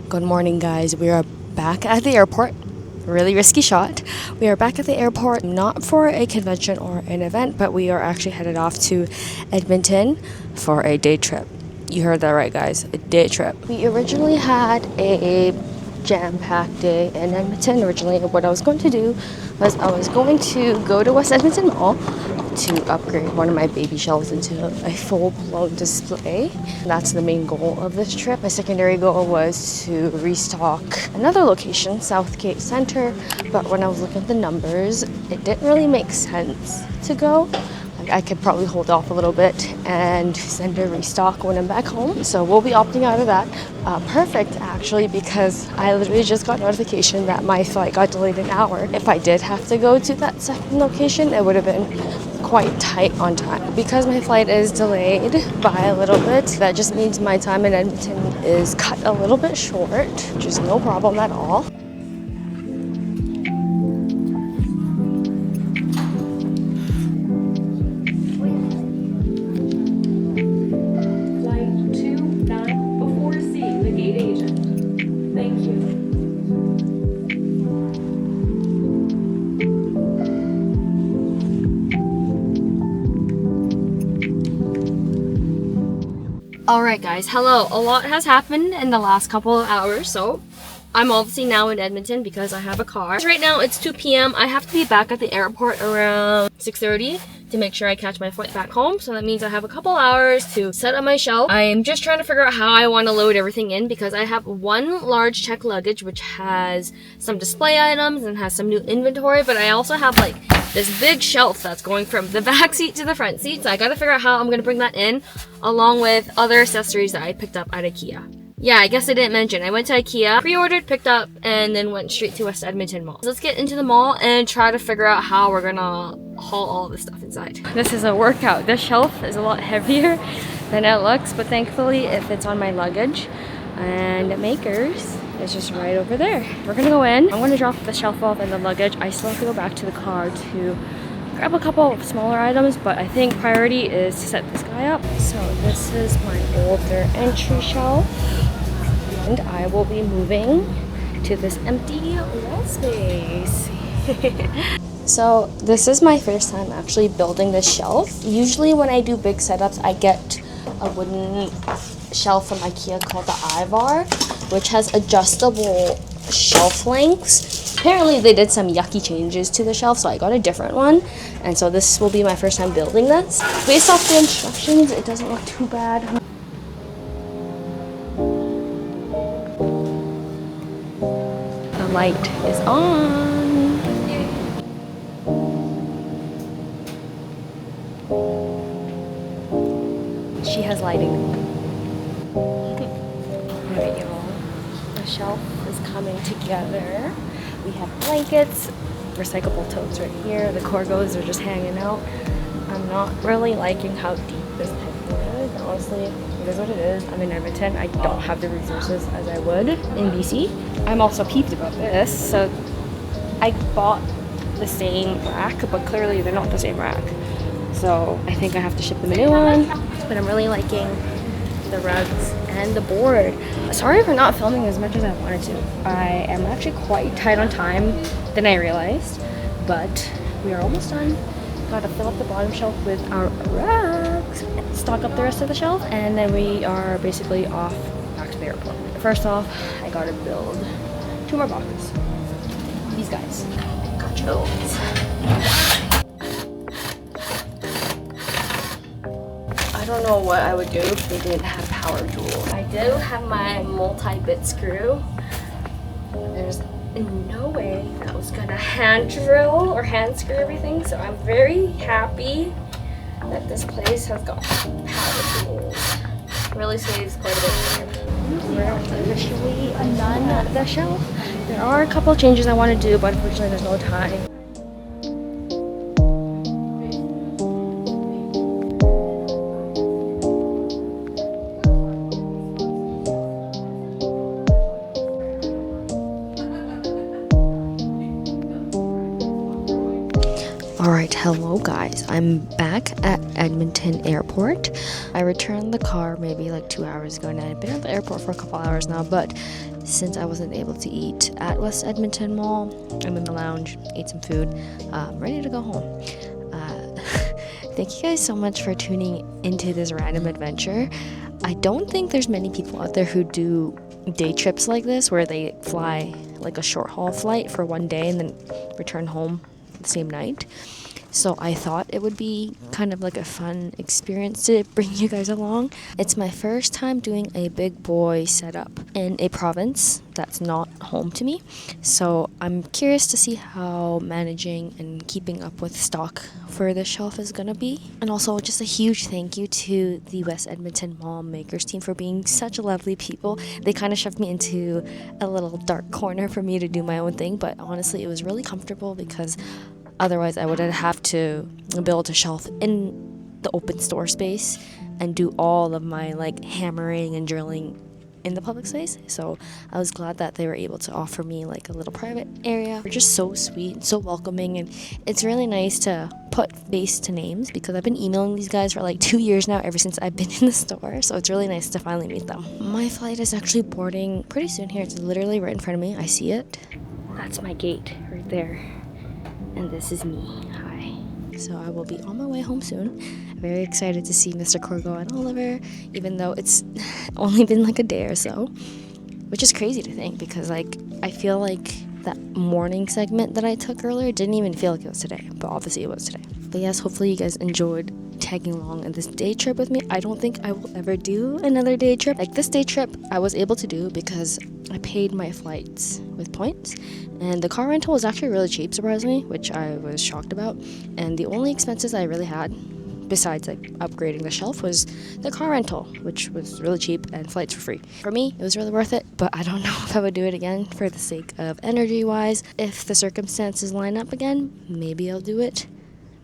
Good morning, guys. We are back at the airport. Really risky shot. We are back at the airport, not for a convention or an event, but we are actually headed off to Edmonton for a day trip. You heard that right, guys. A day trip. We originally had a jam-packed day in Edmonton. Originally, what I was going to do was I was going to go to West Edmonton Mall to upgrade one of my baby shelves into a full-blown display. That's the main goal of this trip. My secondary goal was to restock another location, Southgate Center, but when I was looking at the numbers, it didn't really make sense to go. I could probably hold off a little bit and send a restock when I'm back home. So we'll be opting out of that. Perfect, actually, because I literally just got notification that my flight got delayed an hour. If I did have to go to that second location, it would have been quite tight on time. Because my flight is delayed by a little bit, that just means my time in Edmonton is cut a little bit short, which is no problem at all. Alright guys, hello. A lot has happened in the last couple of hours, so I'm obviously now in Edmonton because I have a car. Right now it's 2 p.m. I have to be back at the airport around 6:30 to make sure I catch my flight back home, so that means I have a couple hours to set up my shelf. I'm just trying to figure out how I want to load everything in because I have one large check luggage which has some display items and has some new inventory, but I also have like this big shelf that's going from the back seat to the front seat, so I gotta figure out how I'm gonna bring that in along with other accessories that I picked up at IKEA. Yeah, I guess I didn't mention. I went to IKEA, pre-ordered, picked up, and then went straight to West Edmonton Mall. So let's get into the mall and try to figure out how we're gonna haul all this stuff inside. This is a workout. This shelf is a lot heavier than it looks, but thankfully it fits on my luggage. And Makers is just right over there. We're gonna go in. I'm gonna drop the shelf off and the luggage. I still have to go back to the car to grab a couple of smaller items, but I think priority is to set this guy up. So this is my older entry shelf. And I will be moving to this empty wall space. So this is my first time actually building this shelf. Usually when I do big setups, I get a wooden shelf from IKEA called the Ivar, which has adjustable shelf lengths. Apparently they did some yucky changes to the shelf, so I got a different one. And so this will be my first time building this. Based off the instructions, it doesn't look too bad. The light is on. She has lighting. Alright, y'all. The shelf is coming together. We have blankets, recyclable totes right here. The Corgos are just hanging out. I'm not really liking how deep this pit is. Honestly, it is what it is. I'm in Edmonton. I don't have the resources as I would in BC. I'm also peeved about this. So I bought the same rack, but clearly they're not the same rack. So I think I have to ship them a new one. But I'm really liking the rugs and the board. Sorry for not filming as much as I wanted to. I am actually quite tight on time than I realized, but we are almost done. Gotta fill up the bottom shelf with our rugs, stock up the rest of the shelf, and then we are basically off back to the airport. First off, I gotta build 2 more boxes. These guys. Gotchos. I don't know what I would do if they didn't have power tool. I do have my multi-bit screw. There's no way that was gonna hand drill or hand screw everything, so I'm very happy that this place has got power tools. It really saves quite a bit of time. We're officially done the shelf. There are a couple of changes I want to do, but unfortunately there's no time. Alright, Hello guys, I'm back at Edmonton Airport. I returned the car maybe like 2 hours ago, and I've been at the airport for a couple hours now, but since I wasn't able to eat at West Edmonton Mall, I'm in the lounge, ate some food, ready to go home. Thank you guys so much for tuning into this random adventure. I don't think there's many people out there who do day trips like this where they fly like a short haul flight for one day and then return home the same night. So I thought it would be kind of like a fun experience to bring you guys along. It's my first time doing a big boy setup in a province that's not home to me. So I'm curious to see how managing and keeping up with stock for the shelf is gonna be. And also just a huge thank you to the West Edmonton Mall Makers team for being such lovely people. They kind of shoved me into a little dark corner for me to do my own thing, but honestly it was really comfortable because otherwise, I would have to build a shelf in the open store space and do all of my like hammering and drilling in the public space. So I was glad that they were able to offer me like a little private area. They're just so sweet, so welcoming, and it's really nice to put face to names because I've been emailing these guys for like 2 years now, ever since I've been in the store. So it's really nice to finally meet them. My flight is actually boarding pretty soon here. It's literally right in front of me. I see it. That's my gate right there. And this is me. Hi. So I will be on my way home soon. Very excited to see Mr. Corgo and Oliver, even though it's only been like a day or so, which is crazy to think because like I feel like that morning segment that I took earlier didn't even feel like it was today, but obviously it was today. But yes, hopefully you guys enjoyed tagging along on this day trip with me. I don't think I will ever do another day trip. Like this day trip I was able to do because I paid my flights with points, and the car rental was actually really cheap, surprisingly, which I was shocked about. And the only expenses I really had besides like upgrading the shelf was the car rental, which was really cheap, and flights were free. For me, it was really worth it, but I don't know if I would do it again for the sake of energy wise. If the circumstances line up again, maybe I'll do it,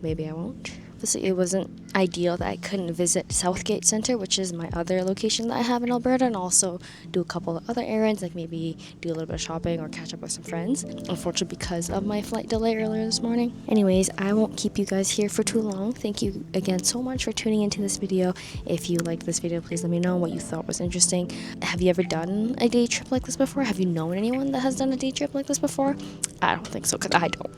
maybe I won't. Obviously, it wasn't ideal that I couldn't visit Southgate Center, which is my other location that I have in Alberta, and also do a couple of other errands, like maybe do a little bit of shopping or catch up with some friends. Unfortunately, because of my flight delay earlier this morning. Anyways, I won't keep you guys here for too long. Thank you again so much for tuning into this video. If you liked this video, please let me know what you thought was interesting. Have you ever done a day trip like this before? Have you known anyone that has done a day trip like this before? I don't think so, because I don't.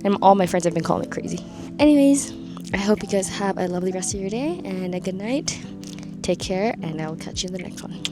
And all my friends have been calling me crazy. Anyways, I hope you guys have a lovely rest of your day and a good night. Take care, and I will catch you in the next one.